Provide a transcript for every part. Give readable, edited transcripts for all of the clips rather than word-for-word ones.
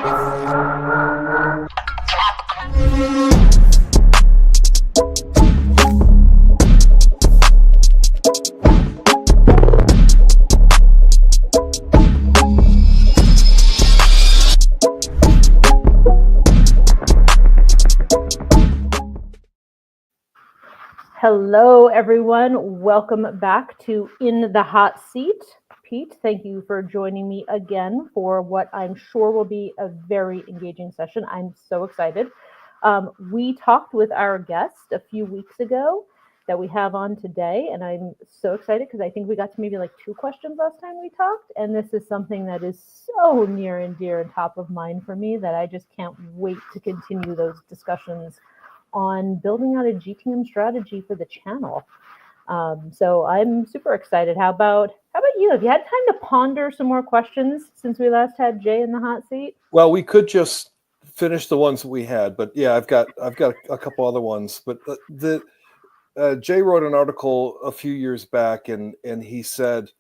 Hello, everyone. Welcome back to In the Hot Seat. Pete, thank you for joining me again for what I'm sure will be a very engaging session. I'm so excited. We talked with our guest a few weeks ago that we have on today, and I'm so excited because I think we got to maybe like 2 questions last time we talked, and this is something that is so near and dear and top of mind for me that I just can't wait to continue those discussions on building out a GTM strategy for the channel. So I'm super excited. How about you? Have you had time to ponder some more questions since we last had Jay in the hot seat? Well, we could just finish the ones that we had, but yeah, I've got a couple other ones. But Jay wrote an article a few years back, and he said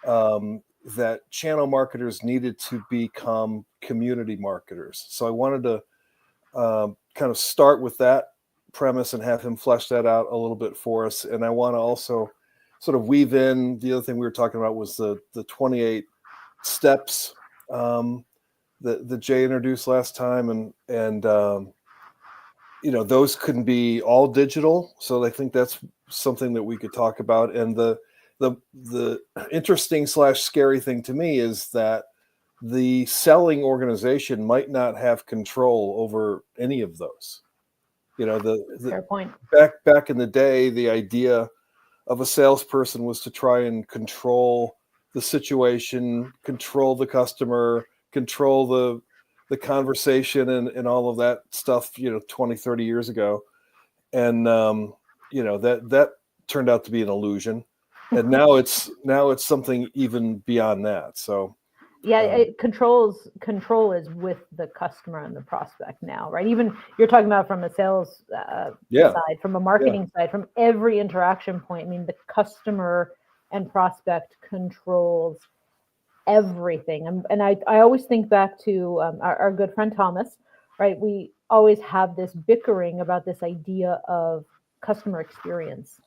that channel marketers needed to become community marketers. So I wanted to kind of start with that premise and have him flesh that out a little bit for us. And I want to also sort of weave in the other thing we were talking about was the 28 steps that Jay introduced last time, and those couldn't be all digital. So I think that's something that we could talk about. And the interesting / scary thing to me is that the selling organization might not have control over any of those. Fair point. Back in the day, the idea of a salesperson was to try and control the situation, control the customer, control the conversation and all of that stuff, 20, 30 years ago. And, that turned out to be an illusion. And now it's something even beyond that. So yeah, control is with the customer and the prospect now, right? Even you're talking about from a sales side, from a marketing side, from every interaction point. I mean, the customer and prospect controls everything. And I always think back to our good friend Thomas, right? We always have this bickering about this idea of customer experience,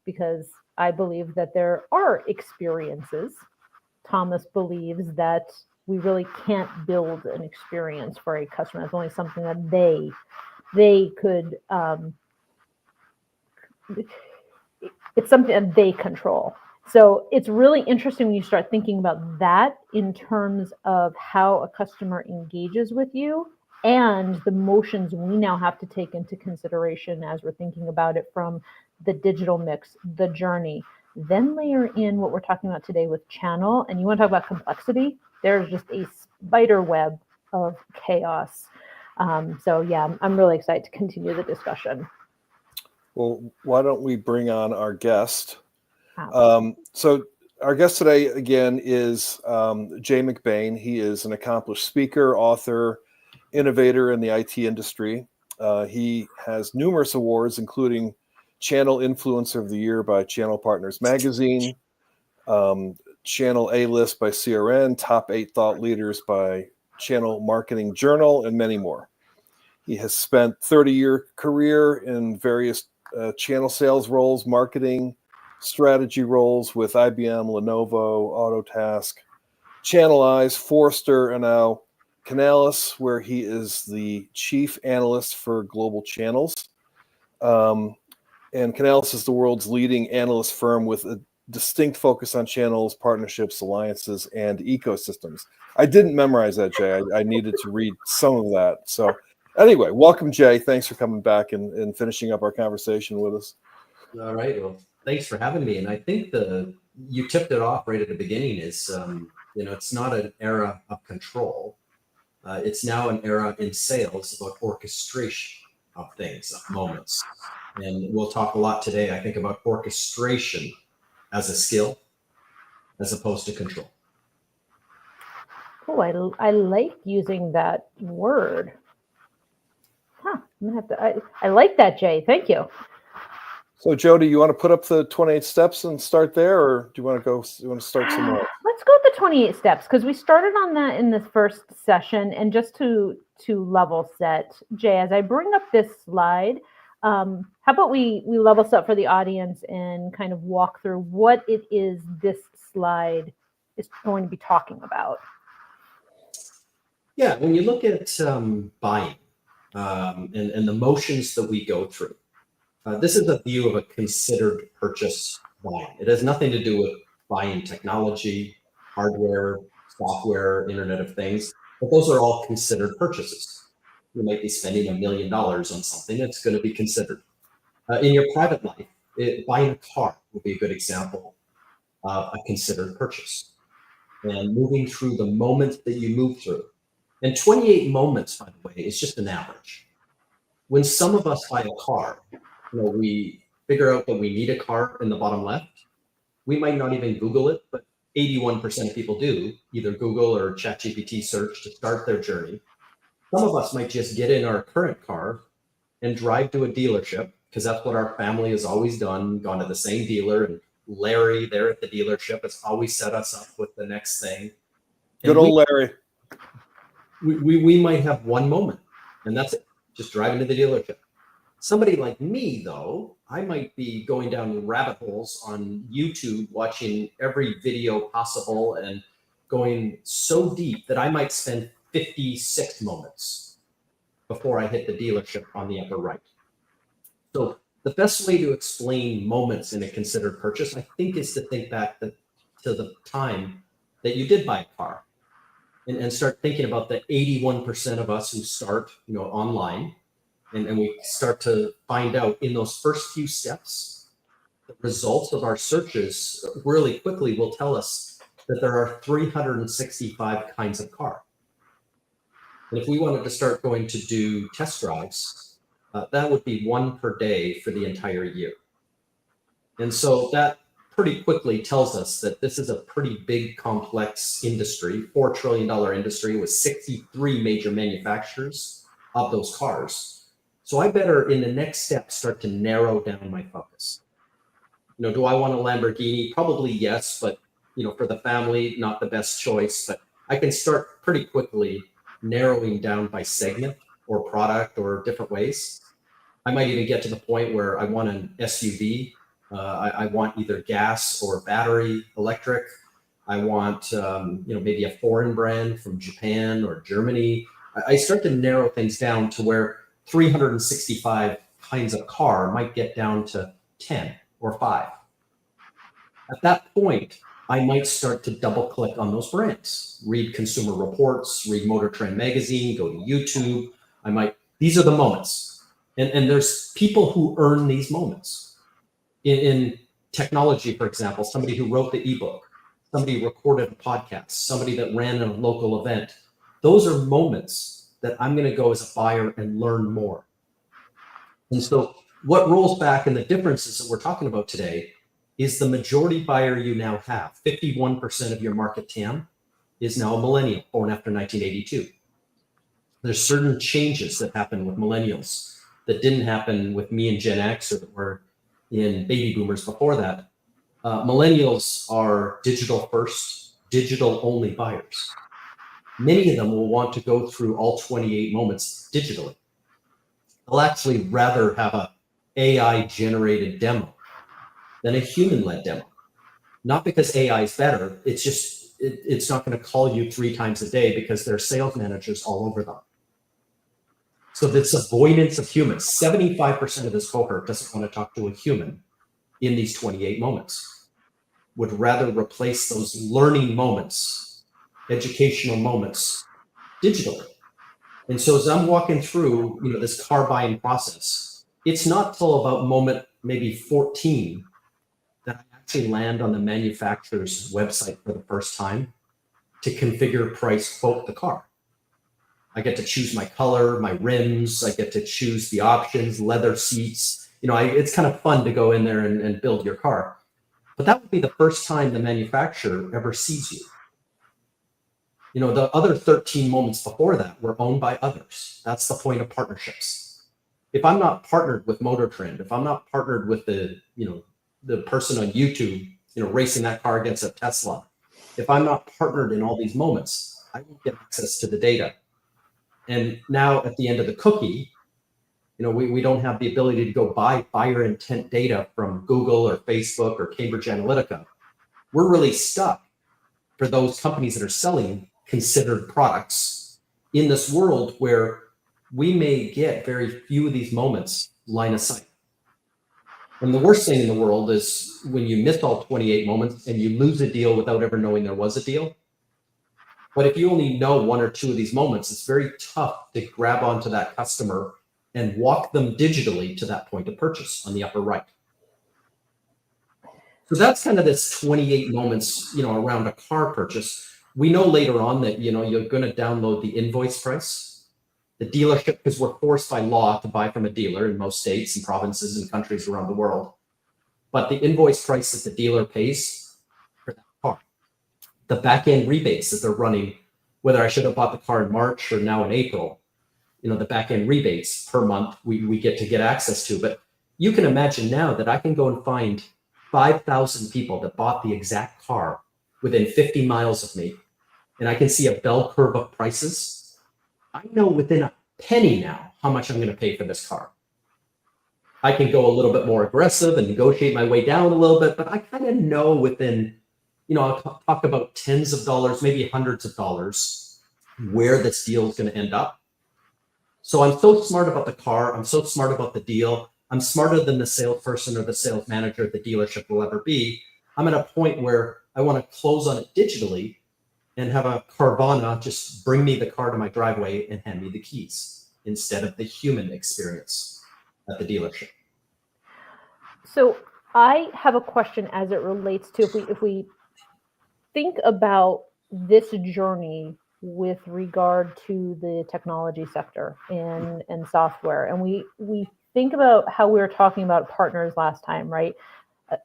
because I believe that there are experiences. Thomas believes that we really can't build an experience for a customer. It's only something that they could, it's something that they control. So it's really interesting when you start thinking about that in terms of how a customer engages with you and the motions we now have to take into consideration as we're thinking about it from the digital mix, the journey. Then layer in what we're talking about today with channel, and you want to talk about complexity, there's just a spider web of chaos. So yeah, I'm really excited to continue the discussion. Well, why don't we bring on our guest? So our guest today, again, is Jay McBain. He is an accomplished speaker, author, innovator in the IT industry. He has numerous awards, including Channel Influencer of the Year by Channel Partners Magazine, Channel A-List by CRN, Top 8 Thought Leaders by Channel Marketing Journal, and many more. He has spent 30-year career in various channel sales roles, marketing, strategy roles with IBM, Lenovo, Autotask, Channeleyes, Forrester, and now Canalys, where he is the chief analyst for global channels. And Canalys is the world's leading analyst firm with a distinct focus on channels, partnerships, alliances, and ecosystems. I didn't memorize that, Jay. I needed to read some of that. So anyway, welcome, Jay. Thanks for coming back and finishing up our conversation with us. All right. Well, thanks for having me. And I think you tipped it off right at the beginning is, it's not an era of control. It's now an era in sales about orchestration of things, of moments. And we'll talk a lot today, I think, about orchestration as a skill as opposed to control. Oh, I like using that word. I'm gonna have to. I like that, Jay. Thank you. So, Jody, you want to put up the 28 steps and start there, or do you want to go? You want to start somewhere? let's go with the 28 steps, because we started on that in this first session. And just to level set, Jay, as I bring up this slide, how about we level set for the audience and kind of walk through what it is this slide is going to be talking about. Yeah, when you look at buying and the motions that we go through, this is a view of a considered purchase buying. It has nothing to do with buying technology, hardware, software, Internet of Things, but those are all considered purchases. You might be spending $1 million on something that's going to be considered. In your private life, buying a car would be a good example of a considered purchase. And moving through the moments that you move through. And 28 moments, by the way, is just an average. When some of us buy a car, we figure out that we need a car in the bottom left. We might not even Google it, but 81% of people do, either Google or ChatGPT search to start their journey. Some of us might just get in our current car and drive to a dealership, because that's what our family has always done, gone to the same dealer, and Larry there at the dealership has always set us up with the next thing. Good old Larry. We might have one moment, and that's it, just driving to the dealership. Somebody like me, though, I might be going down rabbit holes on YouTube, watching every video possible and going so deep that I might spend 56 moments before I hit the dealership on the upper right. So the best way to explain moments in a considered purchase, I think, is to think back to the time that you did buy a car and start thinking about the 81% of us who start, online. And we start to find out in those first few steps, the results of our searches really quickly will tell us that there are 365 kinds of car. And if we wanted to start going to do test drives, that would be one per day for the entire year. And so that pretty quickly tells us that this is a pretty big, complex industry, $4 trillion industry with 63 major manufacturers of those cars. So I better, in the next step, start to narrow down my focus. Do I want a Lamborghini? Probably yes, but for the family, not the best choice. But I can start pretty quickly narrowing down by segment or product or different ways. I might even get to the point where I want an SUV. I want either gas or battery electric. I want maybe a foreign brand from Japan or Germany. I start to narrow things down to where 365 kinds of car might get down to 10 or 5. At that point, I might start to double click on those brands, read consumer reports, read Motor Trend magazine, go to YouTube. These are the moments. And there's people who earn these moments. In technology, for example, somebody who wrote the ebook, somebody recorded a podcast, somebody that ran a local event. Those are moments that I'm going to go as a buyer and learn more. And so what rolls back and the differences that we're talking about today is the majority buyer you now have. 51% of your market TAM is now a millennial born after 1982. There's certain changes that happen with millennials that didn't happen with me and Gen X, or that were in baby boomers before that. Millennials are digital first, digital only buyers. Many of them will want to go through all 28 moments digitally. They'll actually rather have a AI generated demo than a human led demo. Not because AI is better, it's just, it's not going to call you 3 times a day because there are sales managers all over them. So this avoidance of humans, 75% of this cohort doesn't want to talk to a human in these 28 moments, would rather replace those learning moments, educational moments digitally. And so as I'm walking through, this car buying process, it's not till about moment maybe 14 that I actually land on the manufacturer's website for the first time to configure, price, quote the car. I get to choose my color, my rims. I get to choose the options, leather seats. It's kind of fun to go in there and build your car. But that would be the first time the manufacturer ever sees you. The other 13 moments before that were owned by others. That's the point of partnerships. If I'm not partnered with Motor Trend, if I'm not partnered with the person on YouTube, racing that car against a Tesla, if I'm not partnered in all these moments, I won't get access to the data. And now at the end of the cookie, we don't have the ability to go buy buyer intent data from Google or Facebook or Cambridge Analytica. We're really stuck for those companies that are selling considered products in this world where we may get very few of these moments line of sight. And the worst thing in the world is when you miss all 28 moments and you lose a deal without ever knowing there was a deal. But if you only know one or two of these moments, it's very tough to grab onto that customer and walk them digitally to that point of purchase on the upper right. So that's kind of this 28 moments, around a car purchase. We know later on that, you're going to download the invoice price. The dealership, because we're forced by law to buy from a dealer in most states and provinces and countries around the world. But the invoice price that the dealer pays for that car, the back-end rebates that they're running, whether I should have bought the car in March or now in April, the back-end rebates per month we get access to. But you can imagine now that I can go and find 5,000 people that bought the exact car within 50 miles of me, and I can see a bell curve of prices. I know within a penny now how much I'm going to pay for this car. I can go a little bit more aggressive and negotiate my way down a little bit, but I kind of know within, I'll talk about tens of dollars, maybe hundreds of dollars, where this deal is going to end up. So I'm so smart about the car. I'm so smart about the deal. I'm smarter than the salesperson or the sales manager at the dealership will ever be. I'm at a point where I want to close on it digitally and have a Carvana just bring me the car to my driveway and hand me the keys instead of the human experience at the dealership. So I have a question as it relates to if we think about this journey with regard to the technology sector and software, and we think about how we were talking about partners last time, right?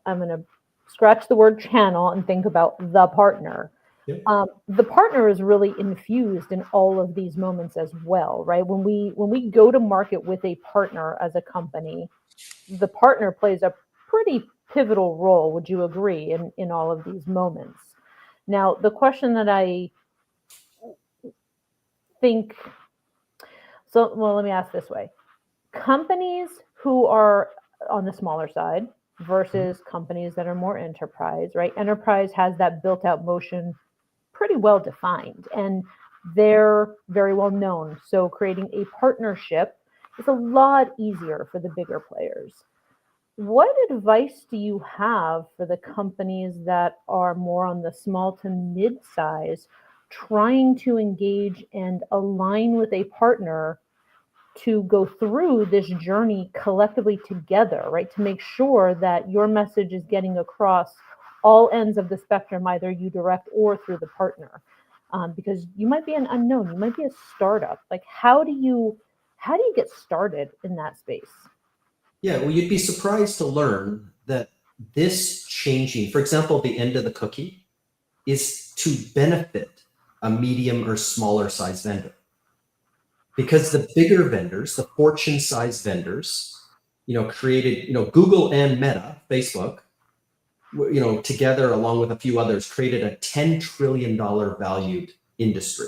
I'm going to scratch the word channel and think about the partner. Yep. The partner is really infused in all of these moments as well, right? When we go to market with a partner as a company, the partner plays a pretty pivotal role. Would you agree in all of these moments? Now, the question that I think, let me ask this way. Companies who are on the smaller side versus companies that are more enterprise, right? Enterprise has that built out motion pretty well defined, and they're very well known. So creating a partnership is a lot easier for the bigger players. What advice do you have for the companies that are more on the small to mid-size, trying to engage and align with a partner to go through this journey collectively together, right? To make sure that your message is getting across all ends of the spectrum, either you direct or through the partner, because you might be an unknown, you might be a startup. Like, how do you get started in that space? Yeah, well, you'd be surprised to learn that this changing, for example, the end of the cookie, is to benefit a medium or smaller size vendor. Because the bigger vendors, the fortune size vendors, created, Google and Meta, Facebook, together along with a few others, created a $10 trillion valued industry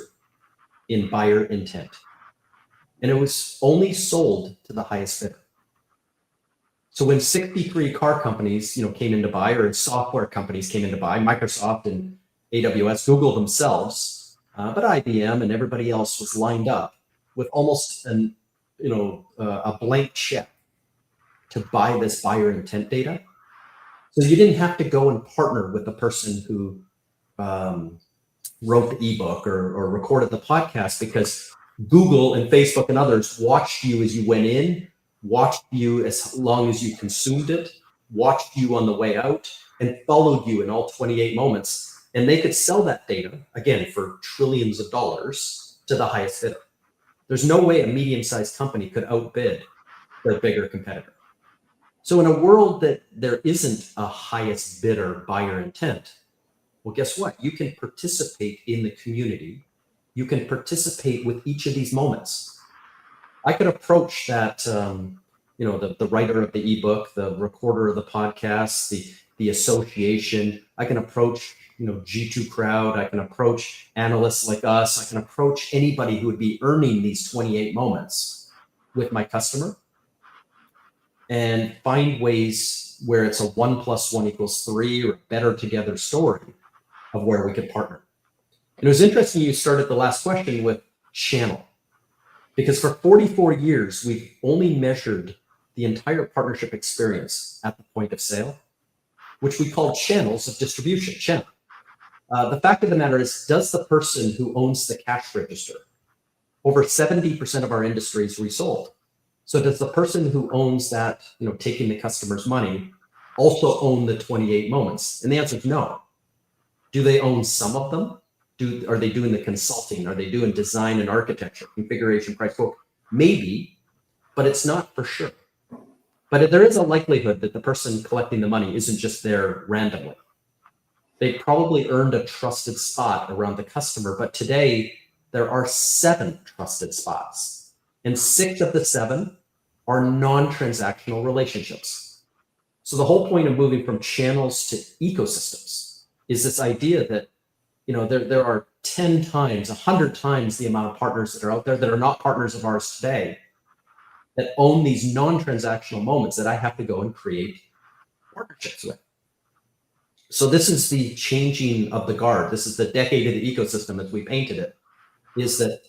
in buyer intent. And it was only sold to the highest bidder. So when 63 car companies, came into buy, or software companies came into buy, Microsoft and AWS, Google themselves, but IBM and everybody else was lined up with almost a blank check to buy this buyer intent data. So you didn't have to go and partner with the person who wrote the ebook or recorded the podcast, because Google and Facebook and others watched you as you went in, watched you as long as you consumed it, watched you on the way out, and followed you in all 28 moments. And they could sell that data, again, for trillions of dollars to the highest bidder. There's no way a medium-sized company could outbid their bigger competitor. So in a world that there isn't a highest bidder buyer intent, well, guess what? You can participate in the community. You can participate with each of these moments. I could approach that, the writer of the ebook, the recorder of the podcast, the association. I can approach, G2 Crowd. I can approach analysts like us. I can approach anybody who would be earning these 28 moments with my customer and find ways where it's a 1 + 1 = 3 or better together story of where we could partner. And it was interesting you started the last question with channel, because for 44 years, we've only measured the entire partnership experience at the point of sale, which we call channels of distribution, channel. The fact of the matter is, does the person who owns the cash register, over 70% of our industry is resold. So does the person who owns that, taking the customer's money, also own the 28 moments? And the answer is no. Do they own some of them? Are they doing the consulting? Are they doing design and architecture, configuration, price quote? Maybe, but it's not for sure. But there is a likelihood that the person collecting the money isn't just there randomly. They probably earned a trusted spot around the customer, but today there are 7 trusted spots, and 6 of the 7 are non-transactional relationships. So the whole point of moving from channels to ecosystems is this idea that there are 10 times, 100 times the amount of partners that are out there that are not partners of ours today that own these non-transactional moments that I have to go and create partnerships with. So this is the changing of the guard. This is the decade of the ecosystem as we painted it, is that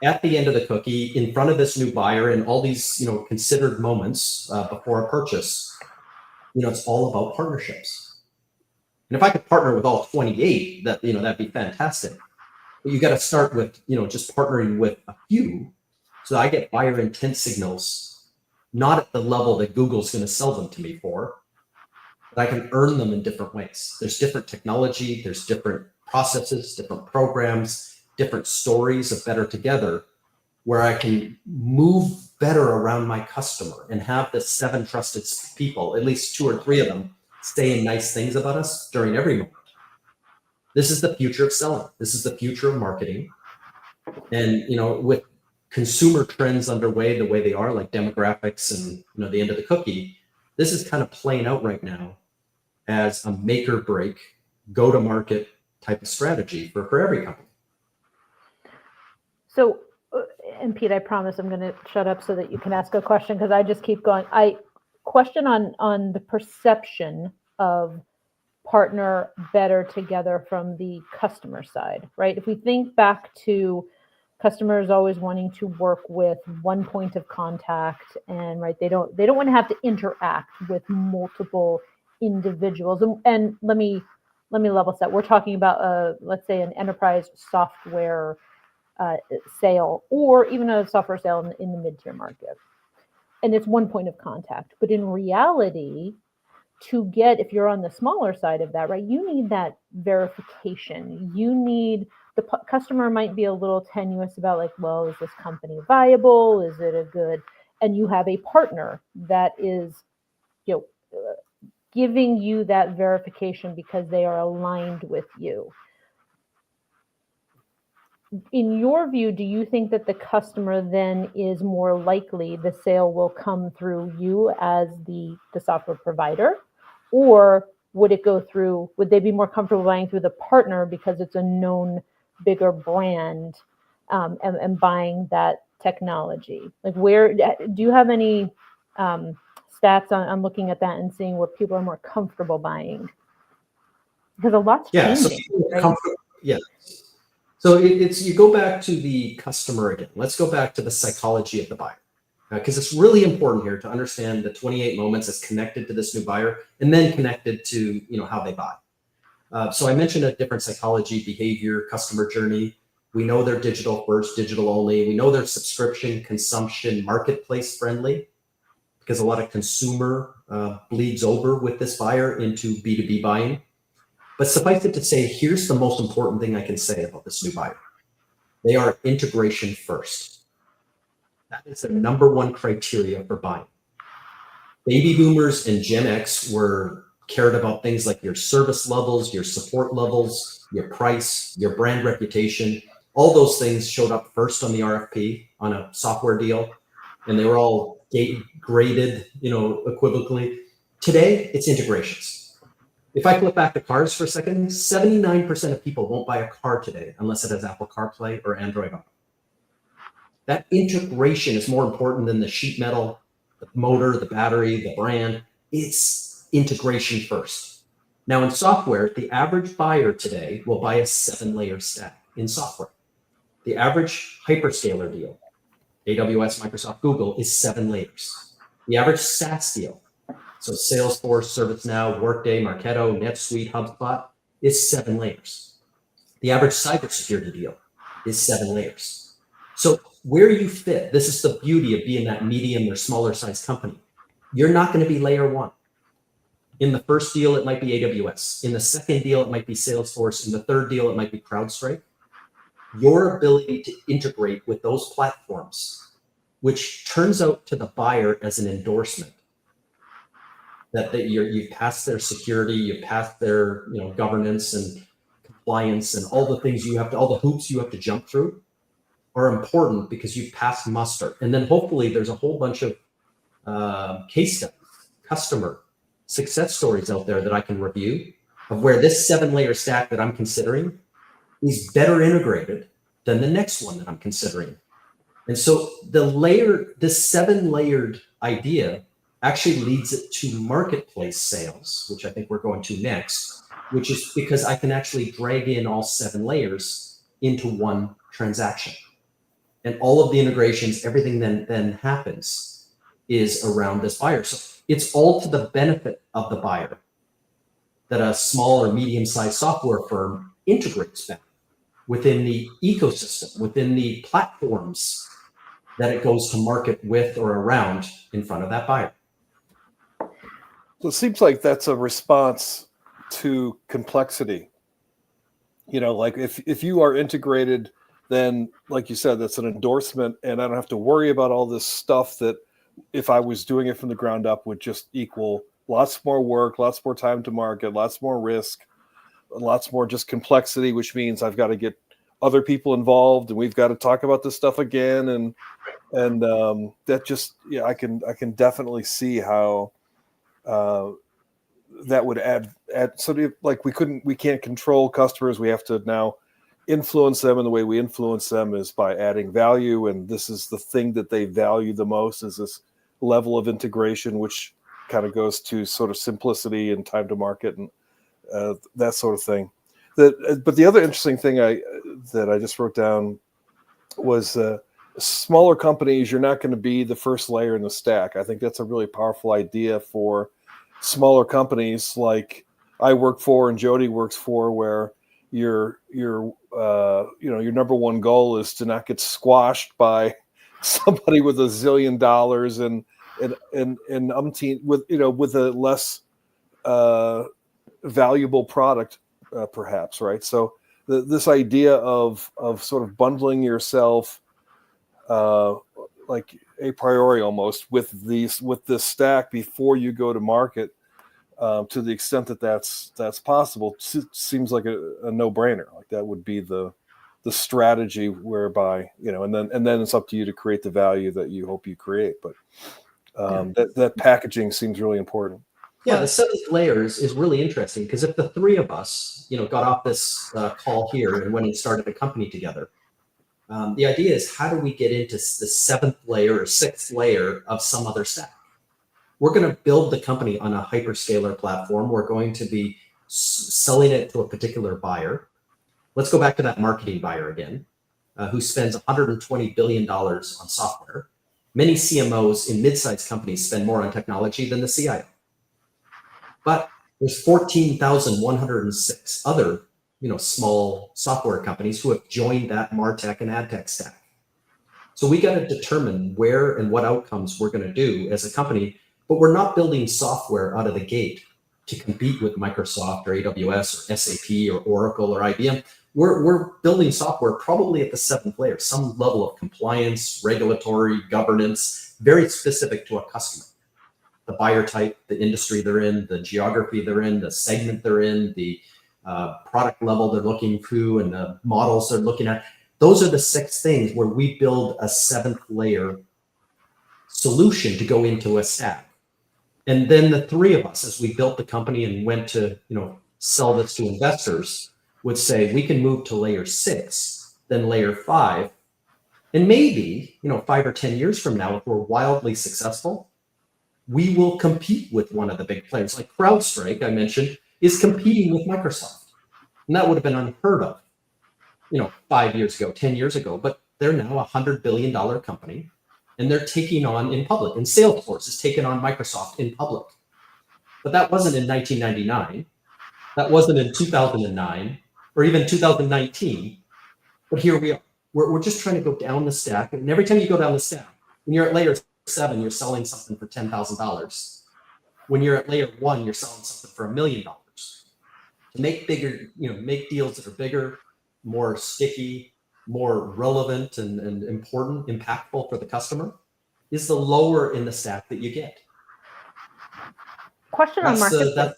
at the end of the cookie, in front of this new buyer and all these, considered moments before a purchase, it's all about partnerships. And if I could partner with all 28, that'd be fantastic. But you got to start with, just partnering with a few, so that I get buyer intent signals, not at the level that Google's going to sell them to me for, but I can earn them in different ways. There's different technology, there's different processes, different programs, different stories of better together, where I can move better around my customer and have the 7 trusted people, at least 2 or 3 of them, saying nice things about us during every moment. This is the future of selling. This is the future of marketing. And, with consumer trends underway the way they are, like demographics and, the end of the cookie, this is kind of playing out right now as a make or break, go to market type of strategy for every company. So, and Pete, I promise I'm going to shut up so that you can ask a question, because I just keep going. Question on the perception of partner better together from the customer side, right? If we think back to customers always wanting to work with one point of contact, and right, they don't want to have to interact with multiple individuals. And let me level set. We're talking about let's say an enterprise software sale, or even a software sale in the mid-tier market. And it's one point of contact. But in reality, if you're on the smaller side of that, right, you need that verification. You need, the customer might be a little tenuous about, like, well, is this company viable? Is it a good, and you have a partner that is, giving you that verification because they are aligned with you. In your view, do you think that the customer then is more likely the sale will come through you as the software provider, or would they be more comfortable buying through the partner because it's a known bigger brand, and buying that technology? Like, where do you have any stats on looking at that and seeing where people are more comfortable buying? Because a lot's changing. So, right? So it's you go back to the customer again. Let's go back to the psychology of the buyer, because it's really important here to understand the 28 moments as connected to this new buyer, and then connected to how they buy. So I mentioned a different psychology, behavior, customer journey. We know they're digital first, digital only. We know they're subscription, consumption, marketplace friendly, because a lot of consumer bleeds over with this buyer into B2B buying. But suffice it to say, here's the most important thing I can say about this new buyer. They are integration first. That is the #1 criteria for buying. Baby boomers and Gen X cared about things like your service levels, your support levels, your price, your brand reputation. All those things showed up first on the RFP on a software deal, and they were all graded, equivocally. Today, it's integrations. If I flip back to cars for a second, 79% of people won't buy a car today unless it has Apple CarPlay or Android Auto. That integration is more important than the sheet metal, the motor, the battery, the brand. It's integration first. Now in software, the average buyer today will buy a 7-layer stack in software. The average hyperscaler deal, AWS, Microsoft, Google, is 7 layers. The average SaaS deal, so Salesforce, ServiceNow, Workday, Marketo, NetSuite, HubSpot, is 7 layers. The average cybersecurity deal is 7 layers. So where you fit, this is the beauty of being that medium or smaller size company. You're not going to be layer 1. In the first deal, it might be AWS. In the second deal, it might be Salesforce. In the third deal, it might be CrowdStrike. Your ability to integrate with those platforms, which turns out to the buyer as an endorsement, that you've passed their security, you've passed their governance and compliance and all the things all the hoops you have to jump through are important because you've passed muster. And then hopefully there's a whole bunch of case studies, customer success stories out there that I can review of where this 7-layer stack that I'm considering is better integrated than the next one that I'm considering. And so this 7-layered idea actually leads it to marketplace sales, which I think we're going to next, which is because I can actually drag in all 7 layers into one transaction. And all of the integrations, everything then happens is around this buyer. So it's all to the benefit of the buyer that a small or medium-sized software firm integrates them within the ecosystem, within the platforms that it goes to market with or around in front of that buyer. So it seems like that's a response to complexity. Like if you are integrated, then like you said, that's an endorsement, and I don't have to worry about all this stuff that if I was doing it from the ground up would just equal lots more work, lots more time to market, lots more risk, lots more just complexity, which means I've got to get other people involved and we've got to talk about this stuff again. And that just, I can definitely see how that would add so like we can't control customers. We have to now influence them, and the way we influence them is by adding value. And this is the thing that they value the most, is this level of integration, which kind of goes to sort of simplicity and time to market and that sort of thing. But the other interesting thing that I just wrote down was smaller companies, you're not going to be the first layer in the stack. I think that's a really powerful idea for smaller companies like I work for and Jody works for, where your number one goal is to not get squashed by somebody with $1 zillion and umpteen with a less valuable product, perhaps, right? So this idea of sort of bundling yourself like a priori almost with this stack before you go to market, to the extent that that's possible, seems like a no-brainer. Like that would be the strategy whereby and then it's up to you to create the value that you hope you create. But that packaging seems really important. Yeah, the 7th layers is really interesting because if the 3 of us, got off this call here and went and started a company together, the idea is how do we get into the 7th layer or 6th layer of some other stack? We're going to build the company on a hyperscaler platform. We're going to be selling it to a particular buyer. Let's go back to that marketing buyer again, who spends $120 billion on software. Many CMOs in mid-sized companies spend more on technology than the CIO. But there's 14,106 other, small software companies who have joined that MarTech and AdTech stack. So we got to determine where and what outcomes we're going to do as a company, but we're not building software out of the gate to compete with Microsoft or AWS or SAP or Oracle or IBM. We're building software probably at the 7th layer, some level of compliance, regulatory, governance, very specific to a customer. The buyer type, the industry they're in, the geography they're in, the segment they're in, the product level they're looking through, and the models they're looking at. Those are the 6 things where we build a 7th layer solution to go into a stack. And then the three of us, as we built the company and went to, sell this to investors, would say, we can move to layer 6, then layer 5. And maybe, 5 or 10 years from now, if we're wildly successful, we will compete with one of the big players. Like CrowdStrike, I mentioned, is competing with Microsoft. And that would have been unheard of, 5 years ago, 10 years ago. But they're now a $100 billion company, and they're taking on in public. And Salesforce is taking on Microsoft in public. But that wasn't in 1999. That wasn't in 2009 or even 2019. But here we are. We're just trying to go down the stack. And every time you go down the stack, when you're at layer 7, you're selling something for $10,000. When you're at layer 1, you're selling something for $1 million. To make bigger, make deals that are bigger, more sticky, more relevant and important, impactful for the customer, is the lower in the stack that you get. Question on marketplace.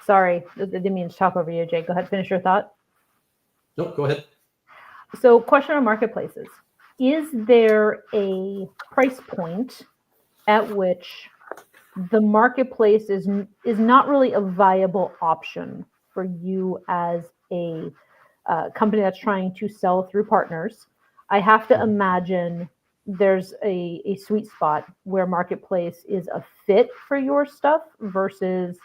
Sorry, I didn't mean to talk over you, Jay. Go ahead, finish your thought. No, go ahead. So question on marketplaces. Is there a price point at which the marketplace is not really a viable option for you as a company that's trying to sell through partners? I have to imagine there's a sweet spot where marketplace is a fit for your stuff versus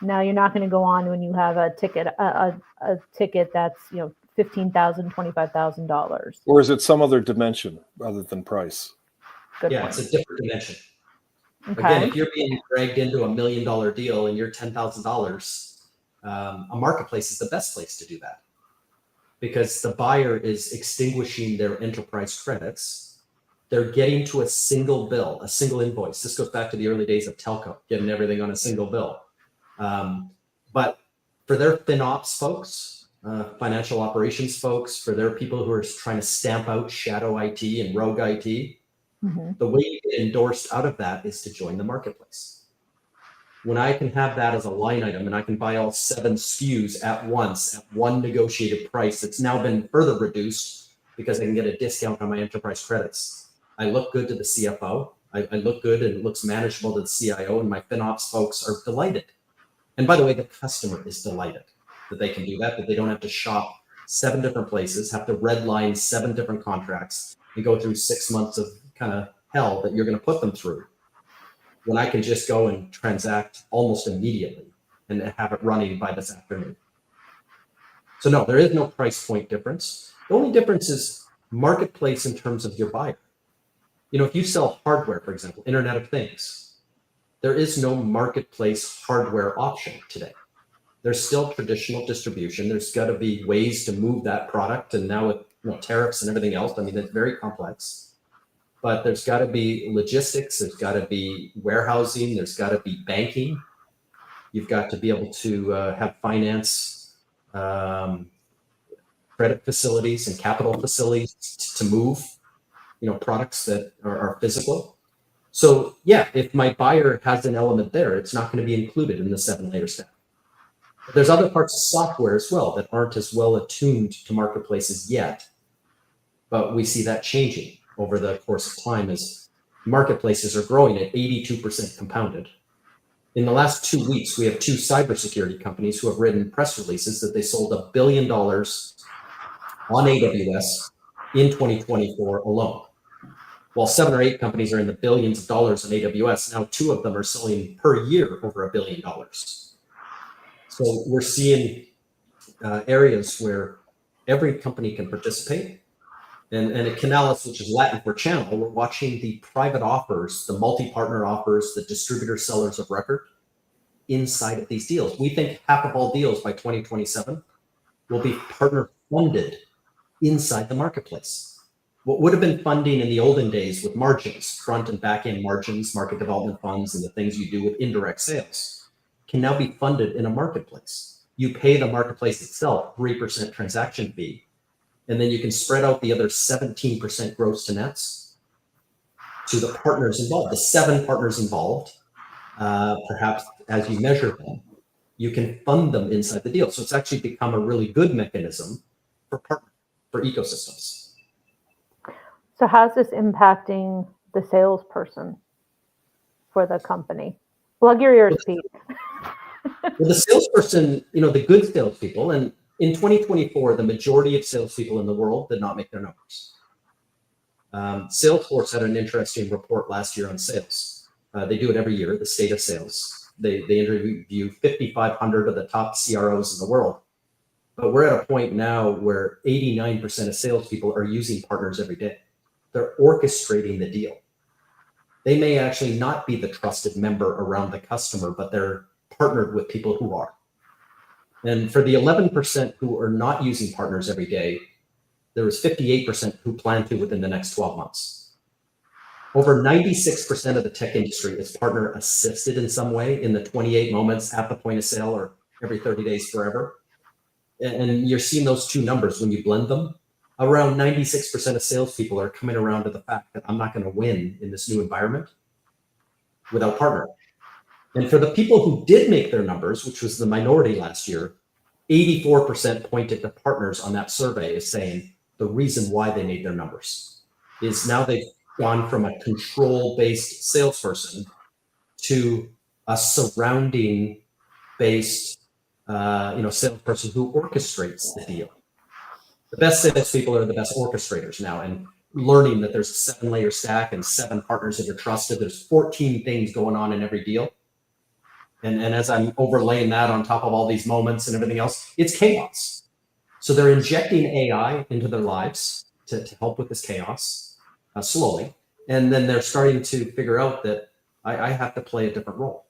now you're not going to go on when you have a ticket that's $15,000, $25,000. Or is it some other dimension rather than price? Good yeah, point. It's a different dimension. Okay. Again, if you're being dragged into $1 million deal and you're $10,000, a marketplace is the best place to do that, because the buyer is extinguishing their enterprise credits. They're getting to a single bill, a single invoice. This goes back to the early days of telco, getting everything on a single bill. But for their FinOps folks, financial operations folks, for their people who are trying to stamp out shadow IT and rogue IT, the way you get endorsed out of that is to join the marketplace. When I can have that as a line item and I can buy all 7 SKUs at once at one negotiated price that's now been further reduced because I can get a discount on my enterprise credits. I look good to the CFO. I look good and it looks manageable to the CIO, and my FinOps folks are delighted. And by the way, the customer is delighted that they can do that they don't have to shop 7 different places, have to redline 7 different contracts, and go through 6 months of kind of hell that you're going to put them through, when I can just go and transact almost immediately and have it running by this afternoon. So no, there is no price point difference. The only difference is marketplace in terms of your buyer. If you sell hardware, for example, Internet of Things, there is no marketplace hardware option today. There's still traditional distribution. There's got to be ways to move that product. And now with tariffs and everything else, I mean, it's very complex. But there's got to be logistics. There's got to be warehousing. There's got to be banking. You've got to be able to have finance, credit facilities and capital facilities to move, products that are physical. So yeah, if my buyer has an element there, it's not going to be included in the 7-layer stack. There's other parts of software as well that aren't as well attuned to marketplaces yet, but we see that changing over the course of time as marketplaces are growing at 82% compounded. In the last 2 weeks, we have 2 cybersecurity companies who have written press releases that they sold $1 billion on AWS in 2024 alone. While 7 or 8 companies are in the billions of dollars on AWS, now 2 of them are selling per year over $1 billion. So we're seeing areas where every company can participate. And at Canalys, which is Latin for channel, we're watching the private offers, the multi-partner offers, the distributor sellers of record inside of these deals. We think half of all deals by 2027 will be partner funded inside the marketplace. What would have been funding in the olden days with margins, front and back end margins, market development funds, and the things you do with indirect sales can now be funded in a marketplace. You pay the marketplace itself 3% transaction fee, and then you can spread out the other 17% gross to nets to the partners involved, the 7 partners involved. Perhaps as you measure them, you can fund them inside the deal. So it's actually become a really good mechanism for ecosystems. So how's this impacting the salesperson? for the company? Plug your ears, Pete. Well, the salesperson, the good salespeople, and in 2024, the majority of salespeople in the world did not make their numbers. Salesforce had an interesting report last year on sales. They do it every year, the state of sales. They interview 5,500 of the top CROs in the world. But we're at a point now where 89% of salespeople are using partners every day. They're orchestrating the deal. They may actually not be the trusted member around the customer, but they're partnered with people who are. And for the 11% who are not using partners every day, there was 58% who plan to within the next 12 months. Over 96% of the tech industry is partner assisted in some way in the 28 moments at the point of sale or every 30 days forever. And you're seeing those two numbers when you blend them. Around 96% of salespeople are coming around to the fact that I'm not going to win in this new environment without partner. And for the people who did make their numbers, which was the minority last year, 84% pointed to partners on that survey as saying the reason why they made their numbers is now they've gone from a control-based salesperson to a surrounding-based salesperson who orchestrates the deal. The best salespeople are the best orchestrators now, and learning that there's a 7-layer stack and 7 partners that are trusted. There's 14 things going on in every deal. And as I'm overlaying that on top of all these moments and everything else, it's chaos. So they're injecting AI into their lives to help with this chaos slowly. And then they're starting to figure out that I have to play a different role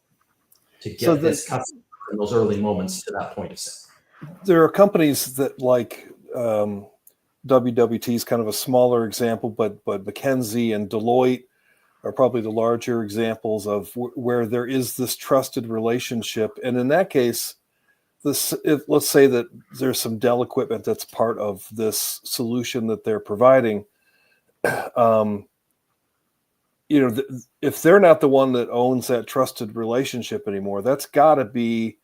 to get this customer in those early moments to that point of sale. There are companies that like WWT is kind of a smaller example, but McKinsey and Deloitte are probably the larger examples of where there is this trusted relationship. And in that case, let's say that there's some Dell equipment that's part of this solution that they're providing. If they're not the one that owns that trusted relationship anymore, that's got to be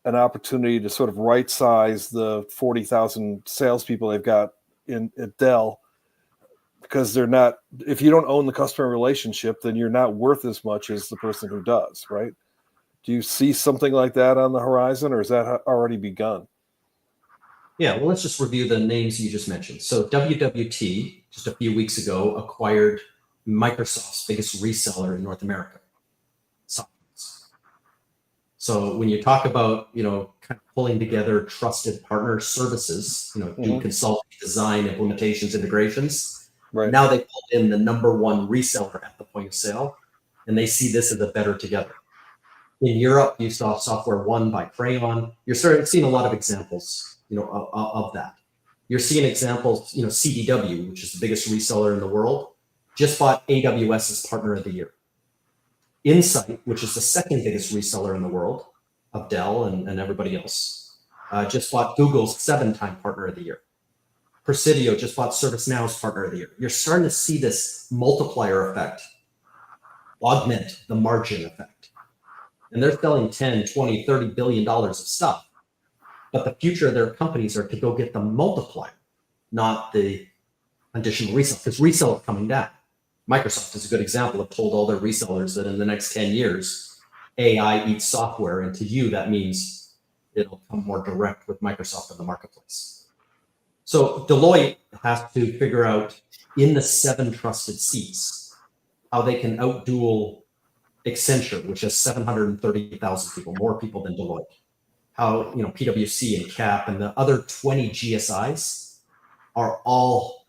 an opportunity to sort of right size the 40,000 salespeople they've got at Dell, because they're not. If you don't own the customer relationship, then you're not worth as much as the person who does, right? Do you see something like that on the horizon, or is that already begun? Yeah, well, let's just review the names you just mentioned. So WWT, just a few weeks ago, acquired Microsoft's biggest reseller in North America. So when you talk about, kind of pulling together trusted partner services, do consulting, design, implementations, integrations, right. Now they pulled in the #1 reseller at the point of sale, and they see this as a better together. In Europe, you saw Software One by Crayon. You're seeing a lot of examples, of that. You're seeing examples, CDW, which is the biggest reseller in the world, just bought AWS's Partner of the Year. Insight, which is the second biggest reseller in the world of Dell and everybody else, just bought Google's 7-time Partner of the Year. Presidio just bought ServiceNow's Partner of the Year. You're starting to see this multiplier effect augment the margin effect. And they're selling 10, 20, $30 billion of stuff. But the future of their companies are to go get the multiplier, not the additional resale, because resale is coming down. Microsoft is a good example of told all their resellers that in the next 10 years, AI eats software. And to you, that means it'll come more direct with Microsoft in the marketplace. So Deloitte has to figure out in the 7 trusted seats, how they can outduel Accenture, which has 730,000 people, more people than Deloitte. How, PwC and CAP and the other 20 GSIs are all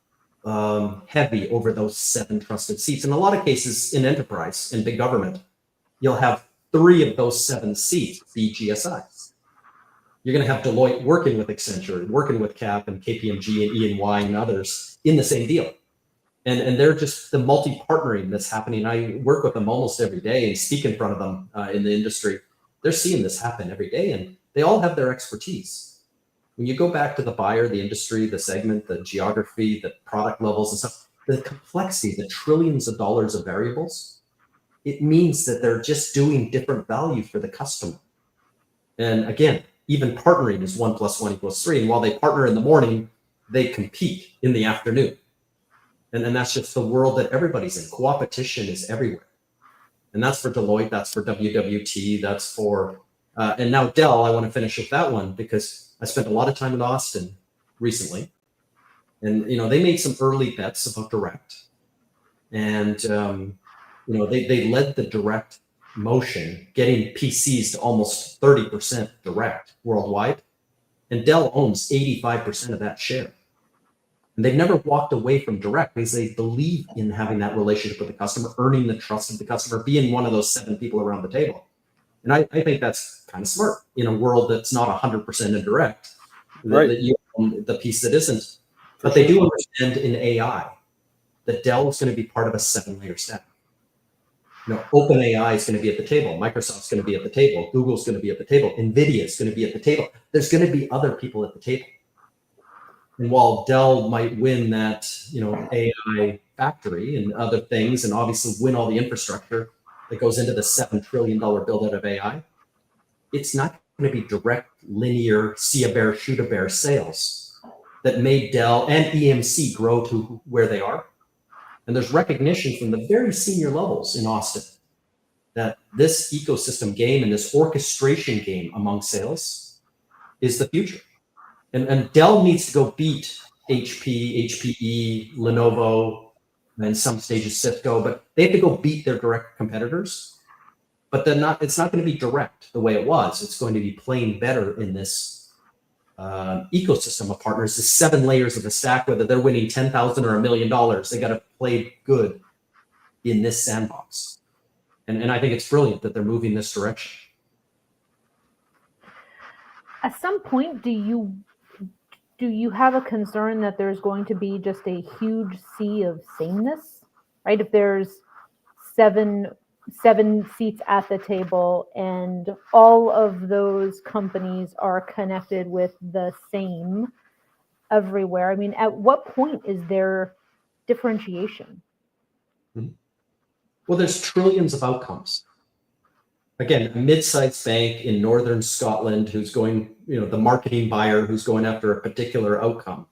heavy over those 7 trusted seats. In a lot of cases in enterprise, in big government, you'll have 3 of those 7 seats be GSIs. You're going to have Deloitte working with Accenture, working with CAP and KPMG and E&Y and others in the same deal. And they're just the multi-partnering that's happening. I work with them almost every day and speak in front of them in the industry. They're seeing this happen every day, and they all have their expertise. When you go back to the buyer, the industry, the segment, the geography, the product levels and stuff, the complexity, the trillions of dollars of variables, it means that they're just doing different value for the customer. And again, even partnering is 1 + 1 = 3. And while they partner in the morning, they compete in the afternoon. And that's just the world that everybody's in. Co-opetition is everywhere. And that's for Deloitte, that's for WWT, that's for, and now Dell. I want to finish with that one because I spent a lot of time in Austin recently. And, they made some early bets about direct. And, they led the direct motion, getting PCs to almost 30% direct worldwide. And Dell owns 85% of that share. And they've never walked away from direct because they believe in having that relationship with the customer, earning the trust of the customer, being one of those 7 people around the table. And I think that's kind of smart in a world that's not 100% indirect, Right. that you own the piece that isn't. But they do understand in AI that Dell is going to be part of a 7-layer stack. OpenAI is going to be at the table. Microsoft's going to be at the table. Google's going to be at the table. NVIDIA is going to be at the table. There's going to be other people at the table. And while Dell might win that, AI factory and other things, and obviously win all the infrastructure that goes into the $7 trillion build out of AI, it's not going to be direct, linear, see a bear, shoot a bear sales that made Dell and EMC grow to where they are. And there's recognition from the very senior levels in Austin that this ecosystem game and this orchestration game among sales is the future. And Dell needs to go beat HP, HPE, Lenovo, and in some stages Cisco, but they have to go beat their direct competitors. But it's not going to be direct the way it was. It's going to be playing better in this ecosystem of partners, the 7 layers of the stack, whether they're winning $10,000 or $1 million, they got to play good in this sandbox. And I think it's brilliant that they're moving this direction. At some point, do you have a concern that there's going to be just a huge sea of sameness, right? If there's seven seats at the table and all of those companies are connected with the same everywhere, I mean, at what point is there differentiation? Well, there's trillions of outcomes. Again, a mid-sized bank in northern Scotland who's going, the marketing buyer who's going after a particular outcome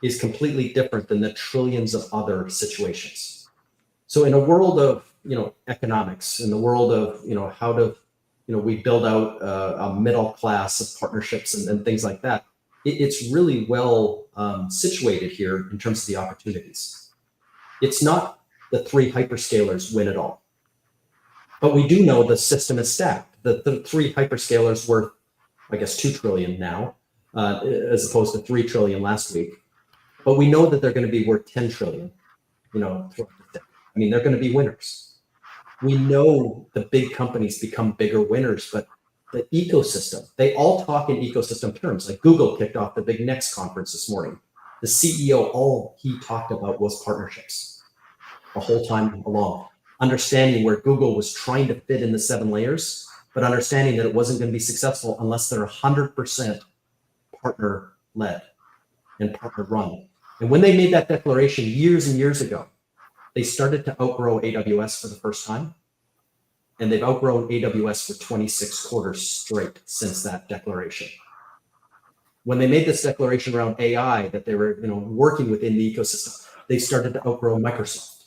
is completely different than the trillions of other situations. So in a world of, economics, in the world of, how to, we build out a middle class of partnerships and things like that, it's really well situated here in terms of the opportunities. It's not the 3 hyperscalers win it all. But we do know the system is stacked. The 3 hyperscalers worth, I guess, $2 trillion now, as opposed to $3 trillion last week. But we know that they're going to be worth $10 trillion. I mean, they're going to be winners. We know the big companies become bigger winners, but the ecosystem, they all talk in ecosystem terms. Like Google kicked off the big Next conference this morning. The CEO, all he talked about was partnerships the whole time along. Understanding where Google was trying to fit in the 7 layers, but understanding that it wasn't going to be successful unless they're 100% partner-led and partner-run. And when they made that declaration years and years ago, they started to outgrow AWS for the first time. And they've outgrown AWS for 26 quarters straight since that declaration. When they made this declaration around AI that they were working within the ecosystem, they started to outgrow Microsoft.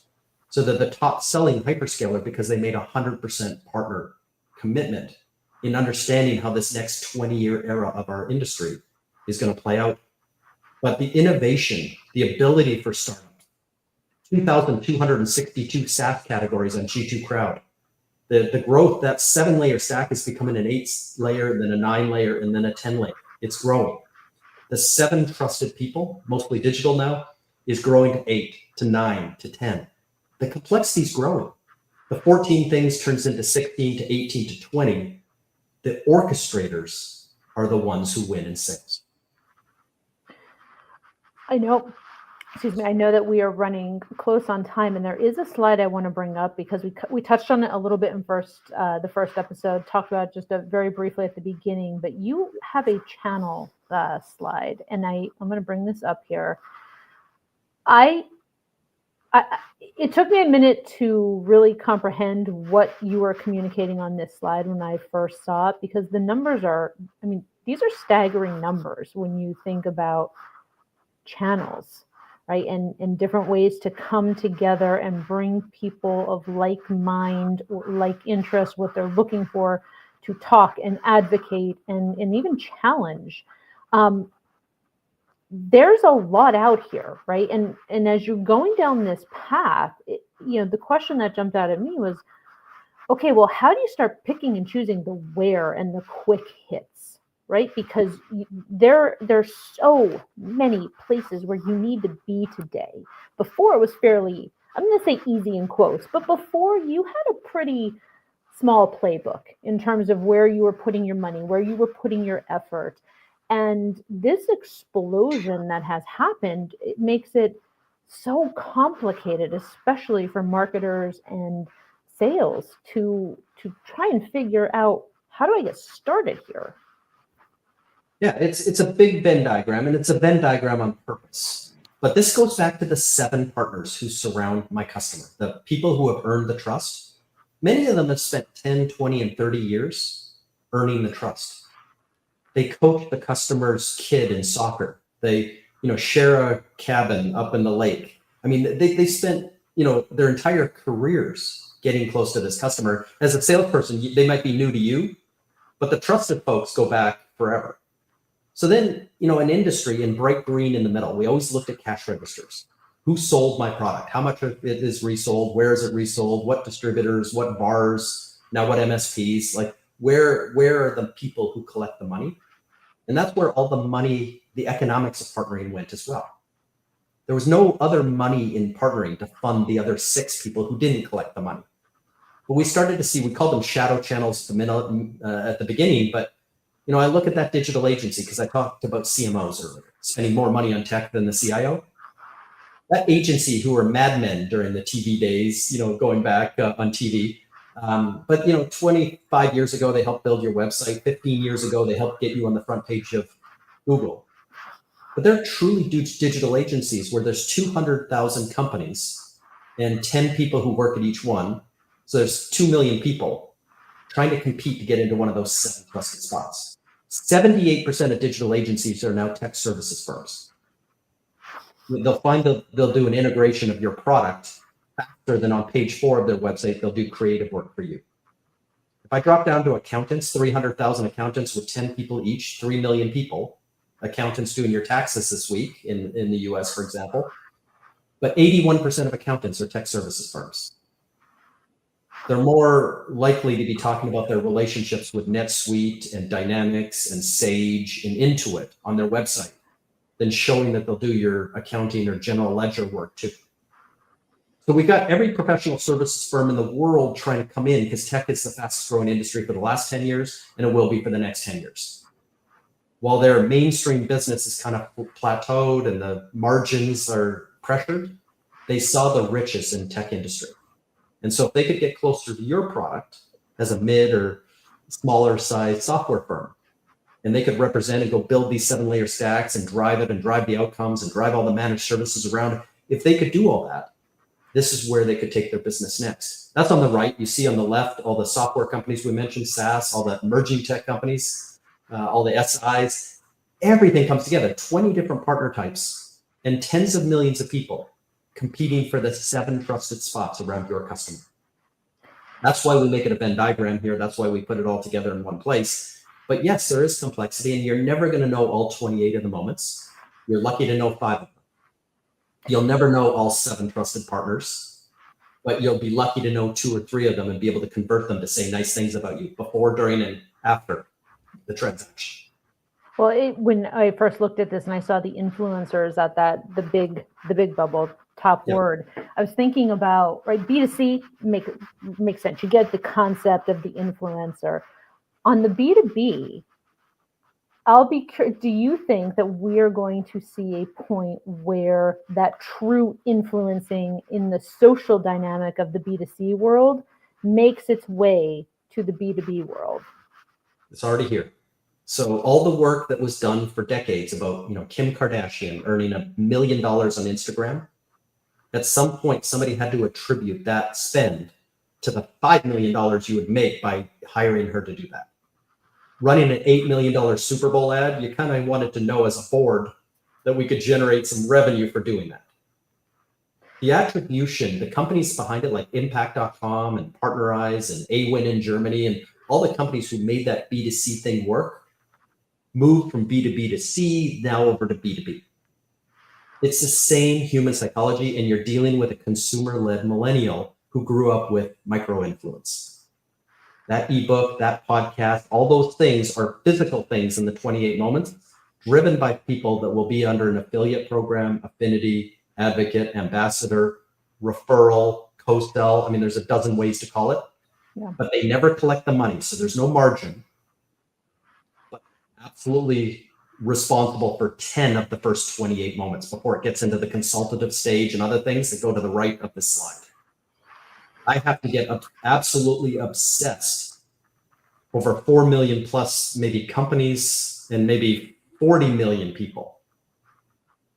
So they're the top selling hyperscaler because they made 100% partner commitment in understanding how this next 20-year era of our industry is going to play out. But the innovation, the ability for startups, 2,262 SaaS categories on G2 Crowd. The growth, that 7-layer stack is becoming an 8-layer, then a 9-layer, and then a 10-layer. It's growing. The 7 trusted people, mostly digital now, is growing to 8, to 9, to 10. The complexity is growing. The 14 things turns into 16 to 18 to 20. The orchestrators are the ones who win in sales. I know that we are running close on time, and there is a slide I want to bring up because we touched on it a little bit in the first episode, talked about it just very briefly at the beginning, but you have a channel slide, and I'm going to bring this up here. It took me a minute to really comprehend what you were communicating on this slide when I first saw it, because the numbers these are staggering numbers when you think about channels. right? And different ways to come together and bring people of like mind, or like interest, what they're looking for, to talk and advocate and even challenge. There's a lot out here, right? And as you're going down this path, the question that jumped out at me was, okay, well, how do you start picking and choosing the where and the quick hits, right? Because there's so many places where you need to be today. Before it was fairly, I'm going to say easy in quotes, but before you had a pretty small playbook in terms of where you were putting your money, where you were putting your effort. And this explosion that has happened, it makes it so complicated, especially for marketers and sales to try and figure out, how do I get started here? Yeah, it's a big Venn diagram, and it's a Venn diagram on purpose. But this goes back to the 7 partners who surround my customer, the people who have earned the trust. Many of them have spent 10, 20, and 30 years earning the trust. They coach the customer's kid in soccer. They, share a cabin up in the lake. I mean, they spent, their entire careers getting close to this customer. As a salesperson, they might be new to you, but the trusted folks go back forever. So then, an industry in bright green in the middle, we always looked at cash registers. Who sold my product? How much of it is resold? Where is it resold? What distributors? What VARs? Now what MSPs? Like where are the people who collect the money? And that's where all the money, the economics of partnering went as well. There was no other money in partnering to fund the other 6 people who didn't collect the money. But we started to see, we called them shadow channels at the beginning, but I look at that digital agency because I talked about CMOs earlier, spending more money on tech than the CIO. That agency who were madmen during the TV days, going back on TV. But 25 years ago, they helped build your website. 15 years ago, they helped get you on the front page of Google. But they're truly digital agencies where there's 200,000 companies and 10 people who work at each one. So there's 2 million people trying to compete to get into one of those 7 trusted spots. 78% of digital agencies are now tech services firms. They'll find they'll do an integration of your product faster than on page 4 of their website. They'll do creative work for you. If I drop down to accountants, 300,000 accountants with 10 people each, 3 million people, accountants doing your taxes this week in the US, for example. But 81% of accountants are tech services firms. They're more likely to be talking about their relationships with NetSuite and Dynamics and Sage and Intuit on their website than showing that they'll do your accounting or general ledger work too. So we've got every professional services firm in the world trying to come in because tech is the fastest growing industry for the last 10 years, and it will be for the next 10 years. While their mainstream business is kind of plateaued and the margins are pressured, they saw the riches in tech industry. And so if they could get closer to your product as a mid or smaller size software firm, and they could represent and go build these 7-layer stacks and drive it and drive the outcomes and drive all the managed services around it, if they could do all that, this is where they could take their business next. That's on the right. You see on the left, all the software companies we mentioned, SaaS, all the emerging tech companies, all the SIs, everything comes together, 20 different partner types and tens of millions of people competing for the 7 trusted spots around your customer. That's why we make it a Venn diagram here. That's why we put it all together in one place. But yes, there is complexity, and you're never going to know all 28 of the moments. You're lucky to know 5 of them. You'll never know all 7 trusted partners, but you'll be lucky to know 2 or 3 of them and be able to convert them to say nice things about you before, during, and after the transaction. Well, when I first looked at this and I saw the influencers at the big bubble top word, I was thinking about, right, B2C makes sense. You get the concept of the influencer. On the B2B, do you think that we're going to see a point where that true influencing in the social dynamic of the B2C world makes its way to the B2B world? It's already here. So all the work that was done for decades about, Kim Kardashian earning $1 million on Instagram, at some point somebody had to attribute that spend to the $5 million you would make by hiring her to do that. Running an $8 million Super Bowl ad, you kind of wanted to know as a board that we could generate some revenue for doing that. the attribution, the companies behind it like Impact.com and Partnerize and Awin in Germany and all the companies who made that B2C thing work moved from B2B to C, now over to B2B. It's the same human psychology, and you're dealing with a consumer-led millennial who grew up with micro-influence. That ebook, that podcast, all those things are physical things in the 28 moments, driven by people that will be under an affiliate program, affinity, advocate, ambassador, referral, co-sell. I mean, there's a dozen ways to call it, but they never collect the money. So there's no margin, but absolutely responsible for 10 of the first 28 moments before it gets into the consultative stage and other things that go to the right of the slide. I have to get absolutely obsessed over 4 million plus maybe companies and maybe 40 million people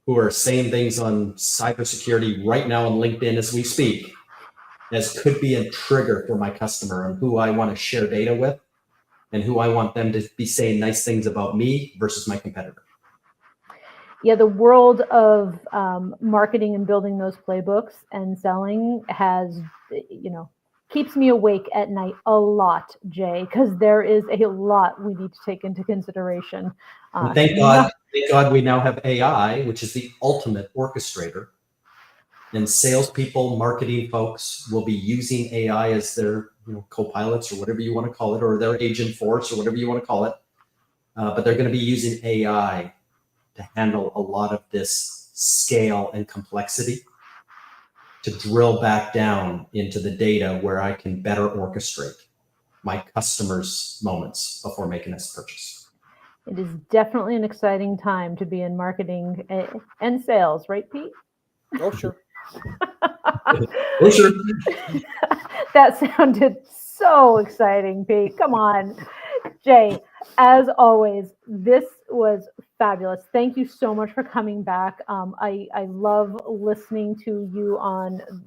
who are saying things on cybersecurity right now on LinkedIn as we speak, as could be a trigger for my customer and who I want to share data with and who I want them to be saying nice things about me versus my competitor. Yeah, the world of marketing and building those playbooks and selling has, keeps me awake at night a lot, Jay, because there is a lot we need to take into consideration. Thank God we now have AI, which is the ultimate orchestrator. And salespeople, marketing folks will be using AI as their co-pilots or whatever you want to call it, or their agent force or whatever you want to call it. But they're going to be using AI to handle a lot of this scale and complexity to drill back down into the data where I can better orchestrate my customers' moments before making this purchase. It is definitely an exciting time to be in marketing and sales, right, Pete? Oh, sure. Oh, sure. That sounded so exciting, Pete. Come on. Jay, as always, this was fabulous. Thank you so much for coming back. I love listening to you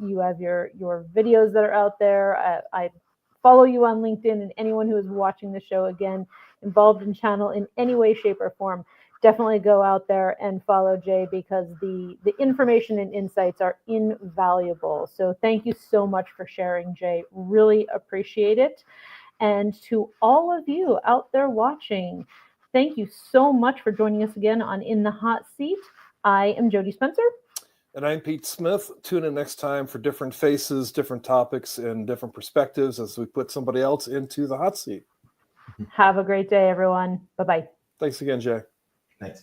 you have your videos that are out there. I follow you on LinkedIn, and anyone who is watching the show, again, involved in channel in any way, shape, or form, definitely go out there and follow Jay, because the information and insights are invaluable. So thank you so much for sharing, Jay. Really appreciate it. And to all of you out there watching, thank you so much for joining us again on In the Hot Seat. I am Jody Spencer. And I'm Pete Smith. Tune in next time for different faces, different topics, and different perspectives as we put somebody else into the hot seat. Have a great day, everyone. Bye-bye. Thanks again, Jay. Thanks.